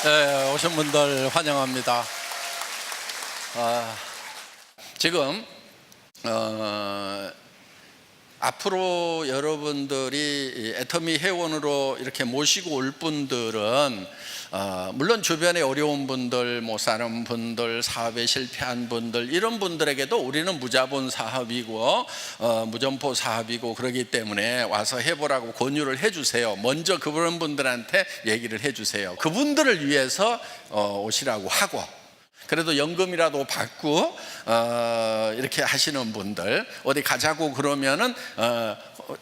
네, 오신 분들 환영합니다. 지금 앞으로 여러분들이 애터미 회원으로 이렇게 모시고 올 분들은 물론 주변에 어려운 분들, 못 사는 분들, 사업에 실패한 분들, 이런 분들에게도 우리는 무자본 사업이고 무점포 사업이고 그러기 때문에 와서 해보라고 권유를 해주세요. 먼저 그런 분들한테 얘기를 해주세요. 그분들을 위해서 오시라고 하고, 그래도 연금이라도 받고 이렇게 하시는 분들, 어디 가자고 그러면은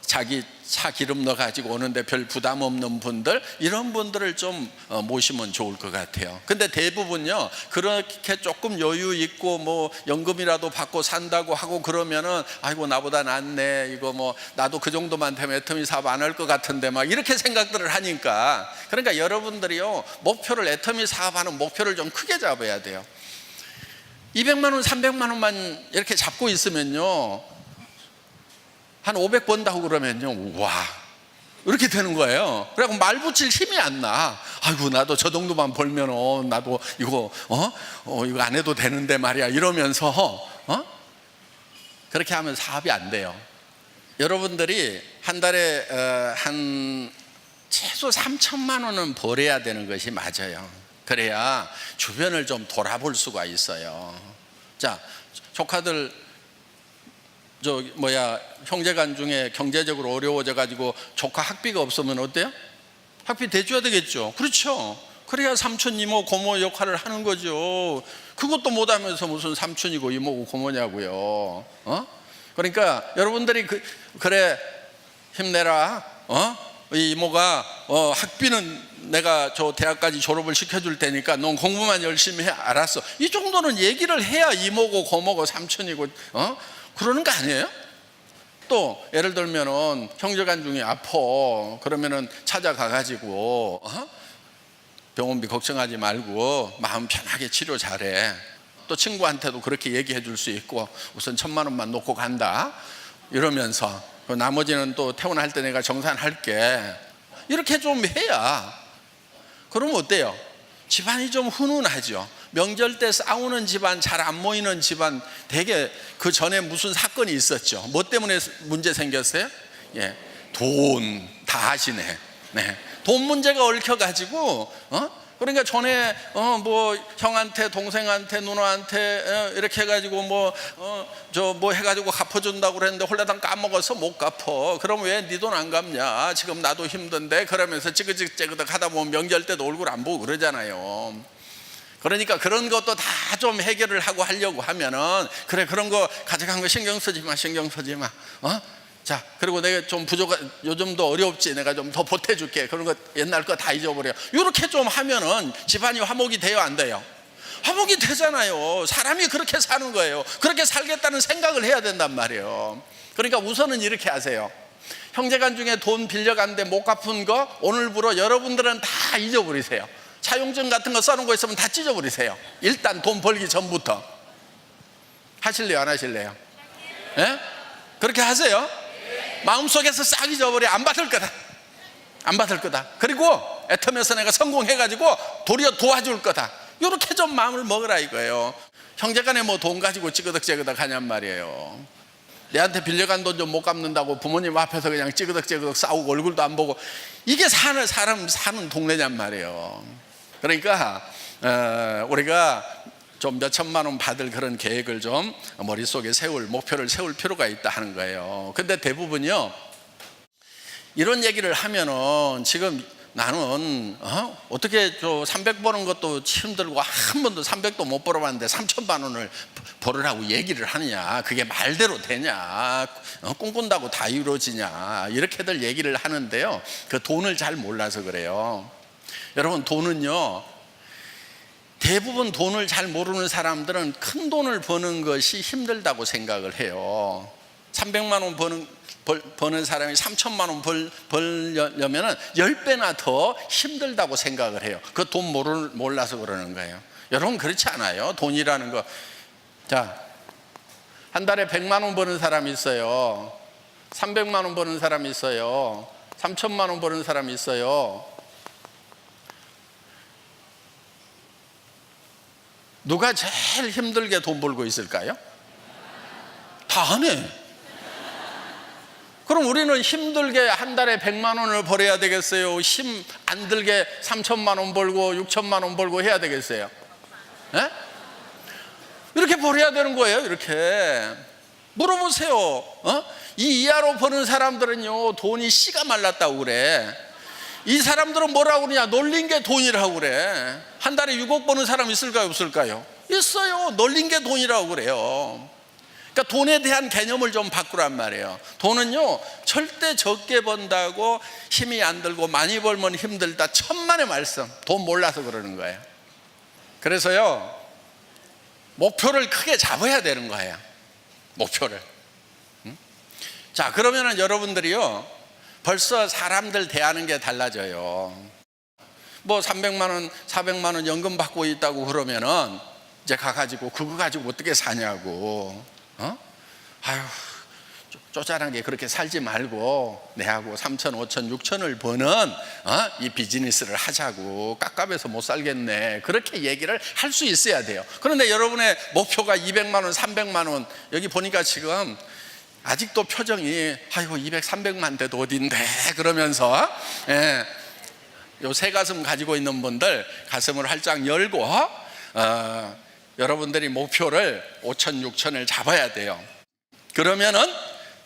자기 차 기름 넣어 가지고 오는데 별 부담 없는 분들, 이런 분들을 좀 모시면 좋을 것 같아요. 근데 대부분요, 그렇게 조금 여유 있고 뭐 연금이라도 받고 산다고 하고 그러면은 아이고 나보다 낫네, 이거 뭐 나도 그 정도만 되면 애터미 사업 안 할 것 같은데 막 이렇게 생각들을 하니까, 그러니까 여러분들이요, 목표를, 애터미 사업하는 목표를 좀 크게 잡아야 돼요. 200만 원, 300만 원만 이렇게 잡고 있으면요, 한 500 번다고 그러면요, 와, 이렇게 되는 거예요. 그래갖고 말 붙일 힘이 안 나. 아이고 나도 저 정도만 벌면 나도 이거 이거 안 해도 되는데 말이야, 이러면서 그렇게 하면 사업이 안 돼요. 여러분들이 한 달에 한 최소 3천만 원은 벌어야 되는 것이 맞아요. 그래야 주변을 좀 돌아볼 수가 있어요. 자, 조카들 형제간 중에 경제적으로 어려워져 가지고 조카 학비가 없으면 어때요? 학비 대줘야 되겠죠. 그렇죠. 그래야 삼촌, 이모, 고모 역할을 하는 거죠. 그것도 못하면서 무슨 삼촌이고 이모고 고모냐고요. 그러니까 여러분들이 그래 힘내라. 이 이모가 학비는 내가 저 대학까지 졸업을 시켜줄 테니까 넌 공부만 열심히 해. 알았어. 이 정도는 얘기를 해야 이모고 고모고 삼촌이고 그러는 거 아니에요? 또 예를 들면은 형제간 중에 아파, 그러면은 찾아가 가지고 병원비 걱정하지 말고 마음 편하게 치료 잘해. 또 친구한테도 그렇게 얘기해 줄 수 있고, 우선 1,000만 원만 놓고 간다 이러면서, 나머지는 또 퇴원할 때 내가 정산할게, 이렇게 좀 해야, 그러면 어때요? 집안이 좀 훈훈하죠. 명절 때 싸우는 집안, 잘 안 모이는 집안, 되게 그 전에 무슨 사건이 있었죠. 뭐 때문에 문제 생겼어요? 예, 돈 다 하시네. 네, 돈 문제가 얽혀가지고 그러니까 전에 뭐 형한테, 동생한테, 누나한테 이렇게 해가지고 뭐 해가지고 갚아준다고 그랬는데 홀라당 까먹어서 못 갚어. 그럼 왜 네 돈 안 갚냐? 지금 나도 힘든데. 그러면서 찌그찌그찌그덕 하다 보면 명절 때도 얼굴 안 보고 그러잖아요. 그러니까 그런 것도 다 좀 해결을 하고 하려고 하면은, 그래, 그런 거 가져간 거 신경 쓰지 마, 신경 쓰지 마. 자, 그리고 내가 좀 요즘도 어렵지, 내가 좀 더 보태줄게. 그런 거 옛날 거 다 잊어버려. 이렇게 좀 하면은 집안이 화목이 돼요, 안 돼요? 화목이 되잖아요. 사람이 그렇게 사는 거예요. 그렇게 살겠다는 생각을 해야 된단 말이에요. 그러니까 우선은 이렇게 하세요. 형제간 중에 돈 빌려갔는데 못 갚은 거 오늘부로 여러분들은 다 잊어버리세요. 차용증 같은 거 써놓은 거 있으면 다 찢어버리세요. 일단 돈 벌기 전부터. 하실래요, 안 하실래요? 예? 그렇게 하세요. 마음속에서 싹 잊어버려. 안 받을 거다, 안 받을 거다. 그리고 애터미에서 내가 성공해가지고 도리어 도와줄 거다, 이렇게 좀 마음을 먹으라 이거예요. 형제간에 뭐 돈 가지고 찌그덕찌그덕 하냔 말이에요. 내한테 빌려간 돈 좀 못 갚는다고 부모님 앞에서 그냥 찌그덕찌그덕 싸우고 얼굴도 안 보고, 이게 사람 사는 동네냔 말이에요. 그러니까 우리가 좀 몇 천만 원 받을 그런 계획을 좀 머릿속에 목표를 세울 필요가 있다 하는 거예요. 근데 대부분요, 이런 얘기를 하면은 지금 나는 어떻게 300 버는 것도 힘들고 한 번도 300도 못 벌어봤는데 3천만 원을 벌으라고 얘기를 하느냐, 그게 말대로 되냐, 꿈꾼다고 다 이루어지냐, 이렇게들 얘기를 하는데요, 그 돈을 잘 몰라서 그래요. 여러분, 돈은요, 대부분 돈을 잘 모르는 사람들은 큰 돈을 버는 것이 힘들다고 생각을 해요. 300만 원 버는 사람이 3천만 원 벌려면 10배나 더 힘들다고 생각을 해요. 그 돈 몰라서 그러는 거예요. 여러분, 그렇지 않아요? 돈이라는 거. 자, 한 달에 100만 원 버는 사람이 있어요. 300만 원 버는 사람이 있어요. 3천만 원 버는 사람이 있어요. 누가 제일 힘들게 돈 벌고 있을까요? 다 안 해. 그럼 우리는 힘들게 한 달에 100만 원을 벌어야 되겠어요? 힘 안 들게 3천만 원 벌고 6천만 원 벌고 해야 되겠어요? 네? 이렇게 벌어야 되는 거예요. 이렇게 물어보세요. 이 이하로 버는 사람들은요, 돈이 씨가 말랐다고 그래. 이 사람들은 뭐라고 그러냐? 놀린 게 돈이라고 그래. 한 달에 6억 버는 사람 있을까요, 없을까요? 있어요. 놀린 게 돈이라고 그래요. 그러니까 돈에 대한 개념을 좀 바꾸란 말이에요. 돈은요, 절대 적게 번다고 힘이 안 들고 많이 벌면 힘들다, 천만의 말씀. 돈 몰라서 그러는 거예요. 그래서요, 목표를 크게 잡아야 되는 거예요. 목표를. 자, 그러면은 여러분들이요, 벌써 사람들 대하는 게 달라져요. 뭐 300만 원, 400만 원 연금 받고 있다고 그러면은 이제 가가지고 그거 가지고 어떻게 사냐고. 아유, 쪼잔하게 그렇게 살지 말고 내하고 3천, 5천, 6천을 버는 이 비즈니스를 하자고. 깝깝해서 못 살겠네. 그렇게 얘기를 할 수 있어야 돼요. 그런데 여러분의 목표가 200만 원, 300만 원, 여기 보니까 지금 아직도 표정이 아이고 200, 300만 돼도 어딘데 그러면서 요 새 가슴 가지고 있는 분들 가슴을 활짝 열고 여러분들이 목표를 5천, 6천을 잡아야 돼요. 그러면은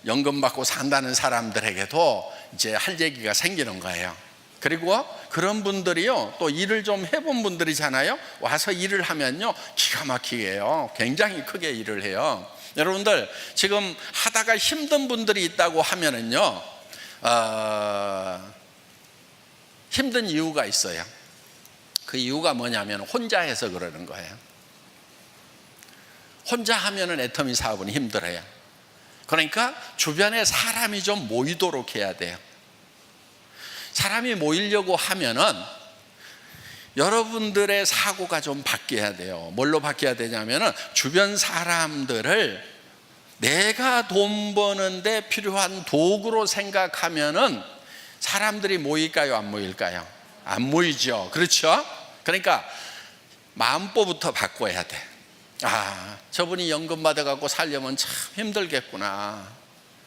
연금 받고 산다는 사람들에게도 이제 할 얘기가 생기는 거예요. 그리고 그런 분들이요, 또 일을 좀 해본 분들이잖아요. 와서 일을 하면요, 기가 막히게 해요. 굉장히 크게 일을 해요. 여러분들 지금 하다가 힘든 분들이 있다고 하면은요, 힘든 이유가 있어요. 그 이유가 뭐냐면 혼자 해서 그러는 거예요. 혼자 하면은 애터미 사업은 힘들어요. 그러니까 주변에 사람이 좀 모이도록 해야 돼요. 사람이 모이려고 하면은 여러분들의 사고가 좀 바뀌어야 돼요. 뭘로 바뀌어야 되냐면은 주변 사람들을 내가 돈 버는데 필요한 도구로 생각하면은 사람들이 모일까요, 안 모일까요? 안 모이죠. 그렇죠? 그러니까 마음법부터 바꿔야 돼. 저분이 연금 받아갖고 살려면 참 힘들겠구나.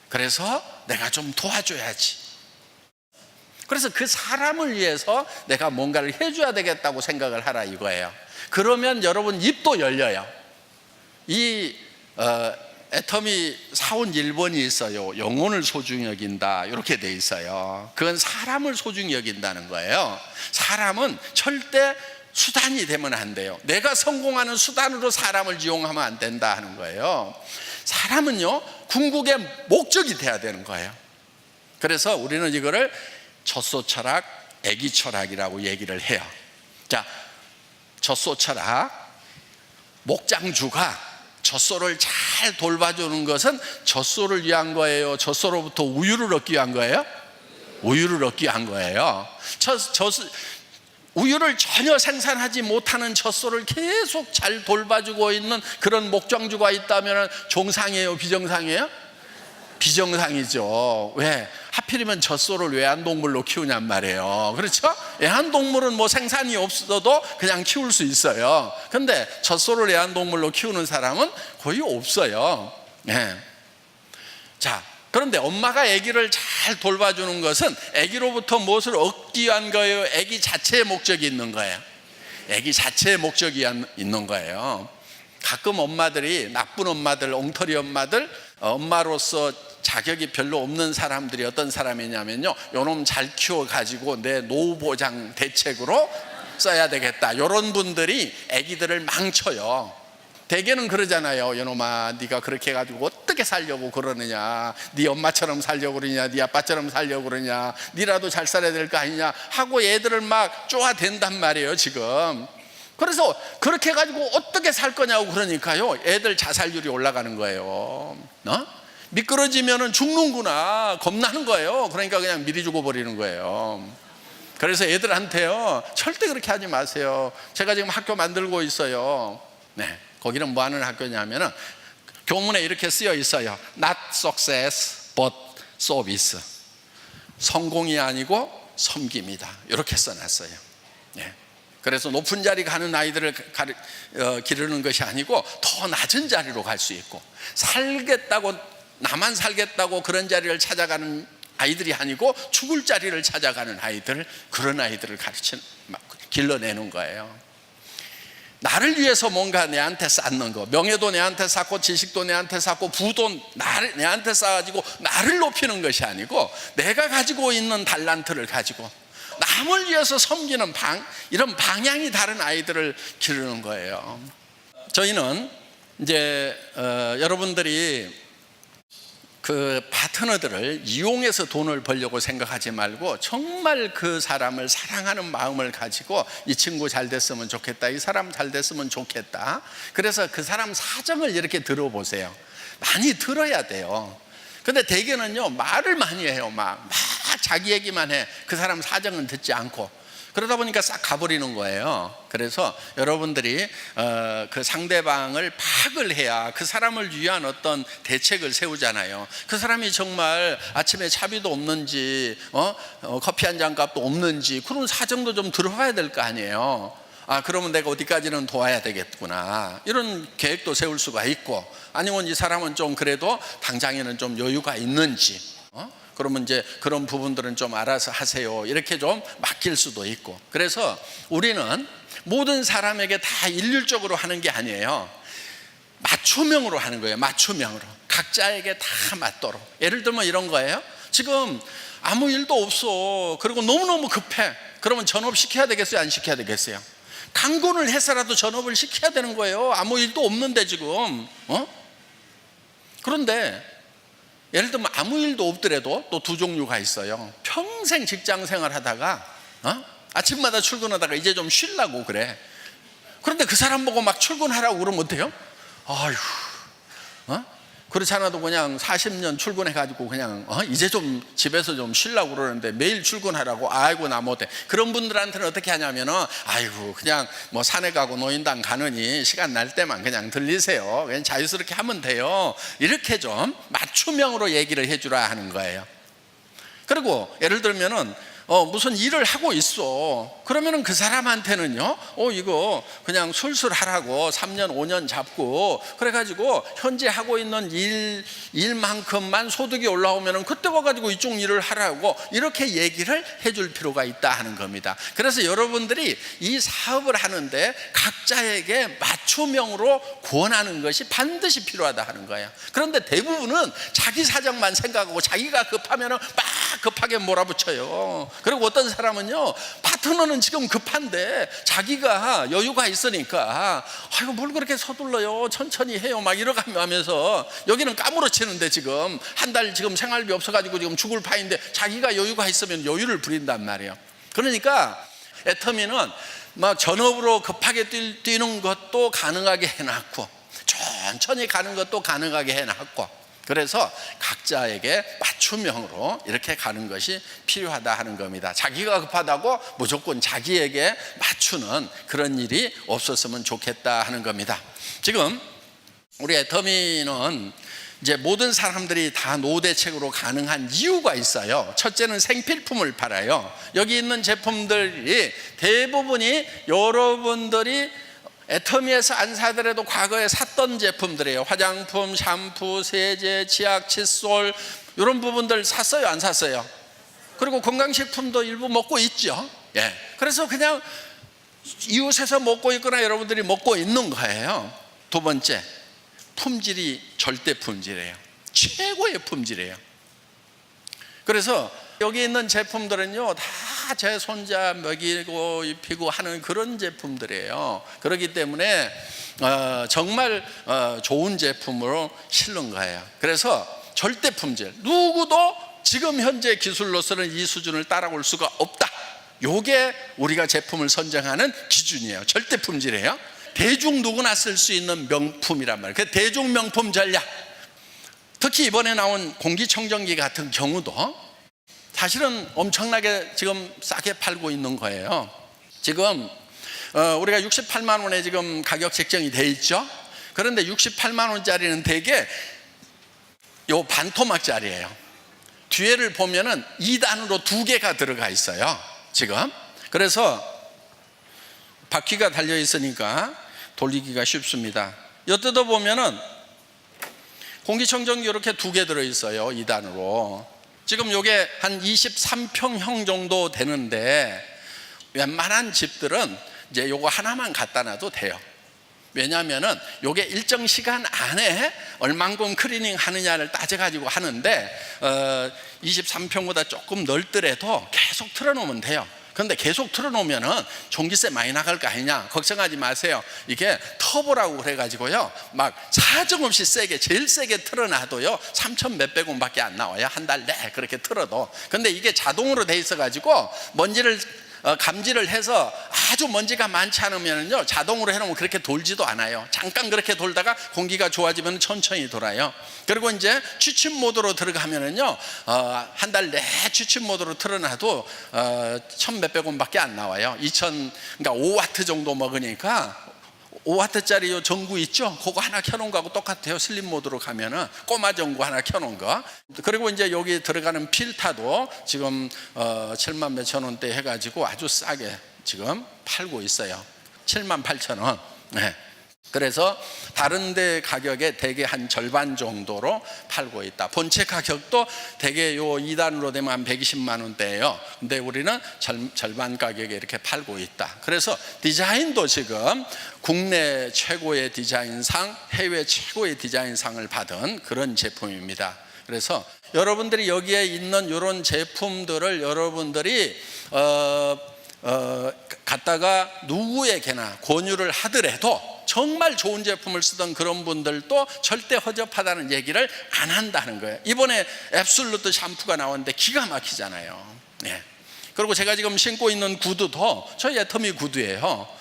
그래서 내가 좀 도와줘야지. 그래서 그 사람을 위해서 내가 뭔가를 해줘야 되겠다고 생각을 하라 이거예요. 그러면 여러분 입도 열려요. 이 애터미 사원 1번이 있어요. 영혼을 소중히 여긴다, 이렇게 돼 있어요. 그건 사람을 소중히 여긴다는 거예요. 사람은 절대 수단이 되면 안 돼요. 내가 성공하는 수단으로 사람을 이용하면 안 된다 하는 거예요. 사람은요, 궁극의 목적이 돼야 되는 거예요. 그래서 우리는 이거를 젖소철학, 애기철학이라고 얘기를 해요. 자, 젖소철학, 목장주가 젖소를 잘 돌봐주는 것은 젖소를 위한 거예요? 젖소로부터 우유를 얻기 위한 거예요? 우유를 얻기 위한 거예요. 우유를 전혀 생산하지 못하는 젖소를 계속 잘 돌봐주고 있는 그런 목장주가 있다면 정상이에요, 비정상이에요? 비정상이죠. 왜? 하필이면 젖소를 외환동물로 키우냔 말이에요. 그렇죠? 애완동물은 뭐 생산이 없어도 그냥 키울 수 있어요. 근데 젖소를 애완동물로 키우는 사람은 거의 없어요. 네. 자, 그런데 엄마가 아기를 잘 돌봐주는 것은 아기로부터 무엇을 얻기 위한 거예요? 아기 자체의 목적이 있는 거예요. 아기 자체의 목적이 있는 거예요. 가끔 엄마들이, 나쁜 엄마들, 엉터리 엄마들, 엄마로서 자격이 별로 없는 사람들이 어떤 사람이냐면요, 요놈 잘 키워가지고 내 노후 보장 대책으로 써야 되겠다, 이런 분들이 아기들을 망쳐요. 대개는 그러잖아요. 요놈아, 네가 그렇게 해가지고 어떻게 살려고 그러느냐, 네 엄마처럼 살려고 그러냐, 네 아빠처럼 살려고 그러냐, 네라도 잘 살아야 될 거 아니냐 하고 애들을 막 쪼아댄단 말이에요 지금. 그래서 그렇게 해가지고 어떻게 살 거냐고 그러니까요, 애들 자살률이 올라가는 거예요. 미끄러지면 죽는구나, 겁나는 거예요. 그러니까 그냥 미리 죽어버리는 거예요. 그래서 애들한테요, 절대 그렇게 하지 마세요. 제가 지금 학교 만들고 있어요. 네, 거기는 뭐 하는 학교냐면은 교문에 이렇게 쓰여 있어요. Not success, but service. 성공이 아니고 섬김이다, 이렇게 써놨어요. 네. 그래서 높은 자리 가는 아이들을 기르는 것이 아니고 더 낮은 자리로 갈 수 있고, 살겠다고 나만 살겠다고 그런 자리를 찾아가는 아이들이 아니고 죽을 자리를 찾아가는 아이들, 그런 아이들을 길러내는 거예요. 나를 위해서 뭔가 내한테 쌓는 거, 명예도 내한테 쌓고 지식도 내한테 쌓고 부도 내한테 쌓아가지고 나를 높이는 것이 아니고, 내가 가지고 있는 달란트를 가지고 남을 위해서 섬기는 이런 방향이 다른 아이들을 기르는 거예요. 저희는 이제 여러분들이 그 파트너들을 이용해서 돈을 벌려고 생각하지 말고, 정말 그 사람을 사랑하는 마음을 가지고 이 친구 잘 됐으면 좋겠다, 이 사람 잘 됐으면 좋겠다, 그래서 그 사람 사정을 이렇게 들어보세요. 많이 들어야 돼요. 근데 대개는요, 말을 많이 해요. 막 자기 얘기만 해. 그 사람 사정은 듣지 않고. 그러다 보니까 싹 가버리는 거예요. 그래서 여러분들이 그 상대방을 파악을 해야 그 사람을 위한 어떤 대책을 세우잖아요. 그 사람이 정말 아침에 차비도 없는지 커피 한 잔 값도 없는지, 그런 사정도 좀 들어봐야 될 거 아니에요. 그러면 내가 어디까지는 도와야 되겠구나, 이런 계획도 세울 수가 있고, 아니면 이 사람은 좀 그래도 당장에는 좀 여유가 있는지, 그러면 이제 그런 부분들은 좀 알아서 하세요, 이렇게 좀 맡길 수도 있고. 그래서 우리는 모든 사람에게 다 일률적으로 하는 게 아니에요. 맞춤형으로 하는 거예요. 맞춤형으로 각자에게 다 맞도록. 예를 들면 이런 거예요. 지금 아무 일도 없어, 그리고 너무너무 급해. 그러면 전업시켜야 되겠어요, 안 시켜야 되겠어요? 강권을 해서라도 전업을 시켜야 되는 거예요. 아무 일도 없는데 지금. 그런데 예를 들면 아무 일도 없더라도 또 두 종류가 있어요. 평생 직장 생활하다가 아침마다 출근하다가 이제 좀 쉬려고 그래. 그런데 그 사람 보고 막 출근하라고 그러면 어때요? 아휴, 그렇지 않아도 그냥 40년 출근해가지고 그냥 이제 좀 집에서 좀 쉬려고 그러는데 매일 출근하라고, 아이고 나 못해. 그런 분들한테는 어떻게 하냐면은, 아이고 그냥 뭐 산에 가고 노인당 가느니 시간 날 때만 그냥 들리세요, 그냥 자유스럽게 하면 돼요, 이렇게 좀 맞춤형으로 얘기를 해주라 하는 거예요. 그리고 예를 들면은 무슨 일을 하고 있어. 그러면은 그 사람한테는요, 이거 그냥 술술 하라고 3년 5년 잡고, 그래가지고 현재 하고 있는 일만큼만 소득이 올라오면은 그때 와가지고 이쪽 일을 하라고, 이렇게 얘기를 해줄 필요가 있다 하는 겁니다. 그래서 여러분들이 이 사업을 하는데 각자에게 맞춤형으로 구원하는 것이 반드시 필요하다 하는 거예요. 그런데 대부분은 자기 사정만 생각하고 자기가 급하면은 막 급하게 몰아붙여요. 그리고 어떤 사람은요, 파트너는 지금 급한데 자기가 여유가 있으니까 아이고 뭘 그렇게 서둘러요, 천천히 해요, 막 이러가면서 여기는 까무러치는데 지금 한 달 지금 생활비 없어가지고 지금 죽을 판인데 자기가 여유가 있으면 여유를 부린단 말이에요. 그러니까 애터미는 막 전업으로 급하게 뛰는 것도 가능하게 해놨고, 천천히 가는 것도 가능하게 해놨고, 그래서 각자에게 맞춤형으로 이렇게 가는 것이 필요하다 하는 겁니다. 자기가 급하다고 무조건 자기에게 맞추는 그런 일이 없었으면 좋겠다 하는 겁니다. 지금 우리 애터미는 이제 모든 사람들이 다 노후대책으로 가능한 이유가 있어요. 첫째는 생필품을 팔아요. 여기 있는 제품들이 대부분이 여러분들이 애터미에서 안 사더라도 과거에 샀던 제품들이에요. 화장품, 샴푸, 세제, 치약, 칫솔, 이런 부분들 샀어요, 안 샀어요? 그리고 건강식품도 일부 먹고 있죠. 그래서 그냥 이웃에서 먹고 있거나 여러분들이 먹고 있는 거예요. 두 번째, 품질이 절대 품질이에요. 최고의 품질이에요. 그래서 여기 있는 제품들은요, 다 제 손자 먹이고 입히고 하는 그런 제품들이에요. 그렇기 때문에 정말 좋은 제품으로 실는 거예요. 그래서 절대 품질, 누구도 지금 현재 기술로서는 이 수준을 따라올 수가 없다. 이게 우리가 제품을 선정하는 기준이에요. 절대 품질이에요. 대중 누구나 쓸 수 있는 명품이란 말이에요. 그 대중 명품 전략, 특히 이번에 나온 공기청정기 같은 경우도 사실은 엄청나게 지금 싸게 팔고 있는 거예요. 지금 우리가 68만 원에 지금 가격 책정이 돼 있죠. 그런데 68만 원짜리는 대개 요 반토막짜리예요. 뒤에를 보면은 2단으로 2개가 들어가 있어요, 지금. 그래서 바퀴가 달려 있으니까 돌리기가 쉽습니다. 엿뜯어 보면은 공기청정기 이렇게 2개 들어있어요. 2단으로. 지금 이게 한 23평형 정도 되는데 웬만한 집들은 이제 요거 하나만 갖다 놔도 돼요. 왜냐하면은 요게 일정 시간 안에 얼만큼 클리닝 하느냐를 따져가지고 하는데 23평보다 조금 넓더라도 계속 틀어놓으면 돼요. 그런데 계속 틀어놓으면은 전기세 많이 나갈 거 아니냐 걱정하지 마세요. 이게 터보라고 그래가지고요 막 사정없이 세게 제일 세게 틀어놔도요 3천 몇백 원밖에 안 나와요. 한 달 내 그렇게 틀어도. 근데 이게 자동으로 돼 있어가지고 먼지를 감지를 해서 아주 먼지가 많지 않으면요 자동으로 해놓으면 그렇게 돌지도 않아요. 잠깐 그렇게 돌다가 공기가 좋아지면 천천히 돌아요. 그리고 이제 취침 모드로 들어가면은요 한 달 내 취침 모드로 틀어놔도 1,000 몇백 원밖에 안 나와요. 그러니까 5와트 정도 먹으니까 5와트짜리 요 전구 있죠? 그거 하나 켜놓은 거하고 똑같아요. 슬립 모드로 가면은 꼬마 전구 하나 켜놓은 거. 그리고 이제 여기 들어가는 필터도 지금 7만 몇천 원대 해가지고 아주 싸게 지금 팔고 있어요. 7만 8천 원. 네. 그래서 다른 데 가격에 대개 한 절반 정도로 팔고 있다. 본체 가격도 대개 요 2단으로 되면 한 120만 원대예요. 근데 우리는 절반 가격에 이렇게 팔고 있다. 그래서 디자인도 지금 국내 최고의 디자인상, 해외 최고의 디자인상을 받은 그런 제품입니다. 그래서 여러분들이 여기에 있는 이런 제품들을 여러분들이 갖다가 누구에게나 권유를 하더라도 정말 좋은 제품을 쓰던 그런 분들도 절대 허접하다는 얘기를 안 한다는 거예요. 이번에 앱솔루트 샴푸가 나왔는데 기가 막히잖아요. 네. 그리고 제가 지금 신고 있는 구두도 저희 애터미 구두예요.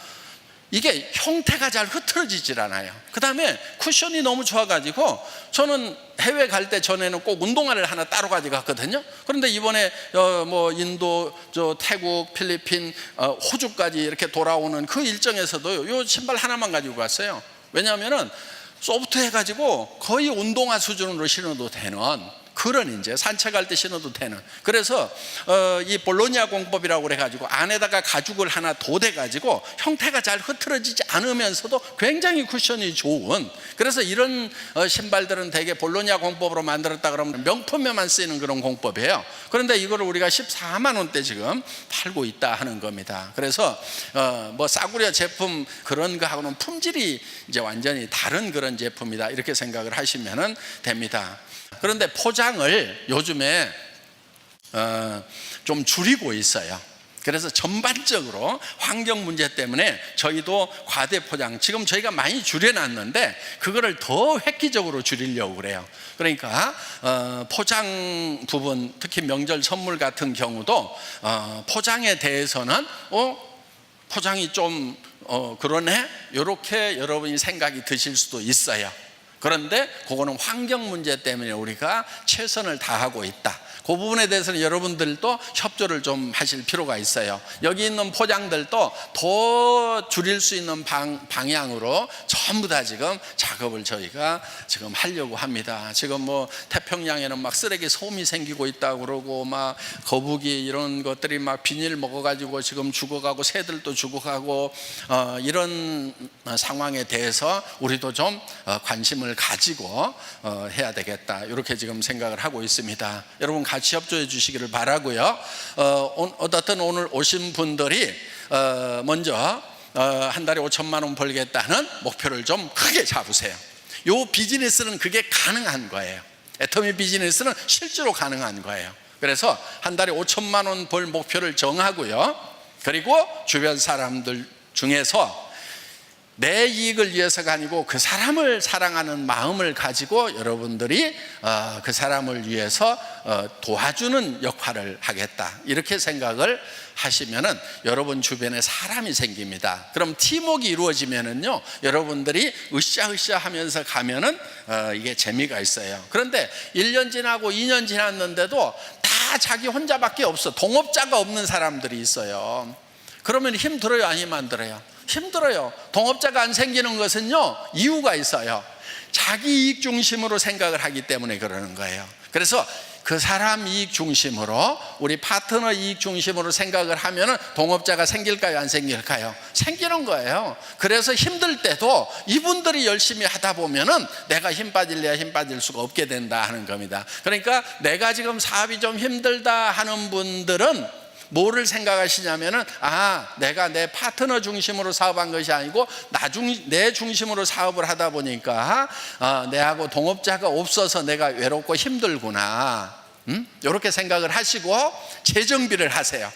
이게 형태가 잘 흐트러지질 않아요. 그 다음에 쿠션이 너무 좋아가지고 저는 해외 갈 때 전에는 꼭 운동화를 하나 따로 가져갔거든요. 그런데 이번에 뭐 인도, 태국, 필리핀, 호주까지 이렇게 돌아오는 그 일정에서도 요 신발 하나만 가지고 갔어요. 왜냐하면은 소프트해가지고 거의 운동화 수준으로 신어도 되는 그런 이제 산책할 때 신어도 되는. 그래서 이 볼로냐 공법이라고 그래가지고 안에다가 가죽을 하나 돋해가지고 형태가 잘 흐트러지지 않으면서도 굉장히 쿠션이 좋은. 그래서 이런 신발들은 대개 볼로냐 공법으로 만들었다 그러면 명품에만 쓰이는 그런 공법이에요. 그런데 이거를 우리가 14만 원대 지금 팔고 있다 하는 겁니다. 그래서 뭐 싸구려 제품 그런 거하고는 품질이 이제 완전히 다른 그런 제품이다 이렇게 생각을 하시면 됩니다. 그런데 포장을 요즘에 좀 줄이고 있어요. 그래서 전반적으로 환경 문제 때문에 저희도 과대 포장 지금 저희가 많이 줄여놨는데 그거를 더 획기적으로 줄이려고 그래요. 그러니까 포장 부분 특히 명절 선물 같은 경우도 포장에 대해서는 포장이 좀 그러네 이렇게 여러분이 생각이 드실 수도 있어요. 그런데 그거는 환경 문제 때문에 우리가 최선을 다하고 있다. 그 부분에 대해서는 여러분들도 협조를 좀 하실 필요가 있어요. 여기 있는 포장들도 더 줄일 수 있는 방향으로 전부 다 지금 작업을 저희가 지금 하려고 합니다. 지금 뭐 태평양에는 막 쓰레기 소음이 생기고 있다고 그러고 막 거북이 이런 것들이 막 비닐 먹어가지고 지금 죽어가고 새들도 죽어가고 이런 상황에 대해서 우리도 좀 관심을 가지고 해야 되겠다 이렇게 지금 생각을 하고 있습니다. 여러분 같이 협조해 주시기를 바라고요. 어떻든 오늘 오신 분들이 먼저 한 달에 5천만 원 벌겠다는 목표를 좀 크게 잡으세요. 이 비즈니스는 그게 가능한 거예요. 애터미 비즈니스는 실제로 가능한 거예요. 그래서 한 달에 5천만 원 벌 목표를 정하고요. 그리고 주변 사람들 중에서 내 이익을 위해서가 아니고 그 사람을 사랑하는 마음을 가지고 여러분들이 그 사람을 위해서 도와주는 역할을 하겠다 이렇게 생각을 하시면은 여러분 주변에 사람이 생깁니다. 그럼 팀워크가 이루어지면은요 여러분들이 으쌰으쌰 하면서 가면은 이게 재미가 있어요. 그런데 1년 지나고 2년 지났는데도 다 자기 혼자밖에 없어. 동업자가 없는 사람들이 있어요. 그러면 힘들어요 아니면 안 들어요? 힘들어요. 동업자가 안 생기는 것은요 이유가 있어요. 자기 이익 중심으로 생각을 하기 때문에 그러는 거예요. 그래서 그 사람 이익 중심으로, 우리 파트너 이익 중심으로 생각을 하면은 동업자가 생길까요? 안 생길까요? 생기는 거예요. 그래서 힘들 때도 이분들이 열심히 하다 보면은 내가 힘 빠질래야 힘 빠질 수가 없게 된다 하는 겁니다. 그러니까 내가 지금 사업이 좀 힘들다 하는 분들은 뭐를 생각하시냐면은, 내가 내 파트너 중심으로 사업한 것이 아니고 내 중심으로 사업을 하다 보니까 내하고 동업자가 없어서 내가 외롭고 힘들구나, 이렇게 생각을 하시고 재정비를 하세요.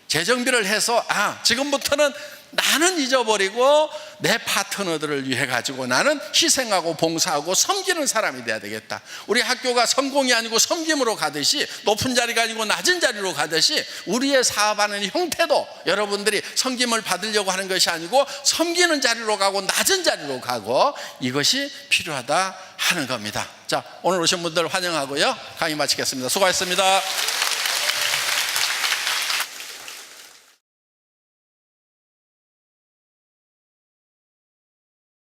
재정비를 해서 지금부터는 나는 잊어버리고 내 파트너들을 위해 가지고 나는 희생하고 봉사하고 섬기는 사람이 돼야 되겠다. 우리 학교가 성공이 아니고 섬김으로 가듯이, 높은 자리가 아니고 낮은 자리로 가듯이, 우리의 사업하는 형태도 여러분들이 섬김을 받으려고 하는 것이 아니고 섬기는 자리로 가고 낮은 자리로 가고, 이것이 필요하다 하는 겁니다. 자, 오늘 오신 분들 환영하고요, 강의 마치겠습니다. 수고하셨습니다.